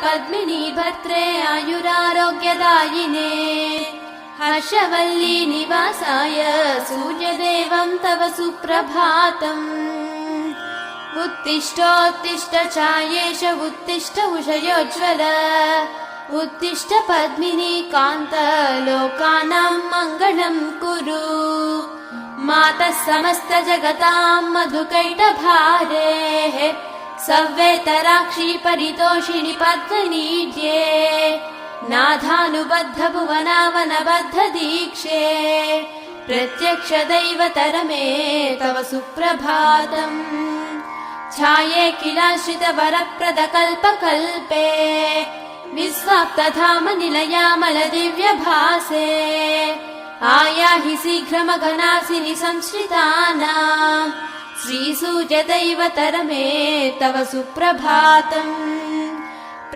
पद्मिनी भद्रे आयुरारोग्यदायिने हर्षवल्ली निवासाय सूर्यदेवं तव सुप्रभातम् उत्तिष्ठोत्तिष्ठ चायेश उत्तिष्ठ उषयोज्ज्वल उत्तिष्ठ पद्मिनी कान्त लोकानां मङ्गलं कुरु मातः समस्त जगतां मधुकैटभारेः सव्येतराक्षी परितोषिणि पद्मनीड्ये नाथानुबद्ध भुवनावनबद्ध दीक्षे प्रत्यक्ष दैवतरमे तव सुप्रभातम् छाये किलाश्रित वरप्रद कल्पकल्पे विस्वाप्तधाम निलयामल दिव्यभासे आयाहि शीघ्रमघनासिनि संश्रितानां श्रीसूर्यदैवतरमे तव सुप्रभातम्।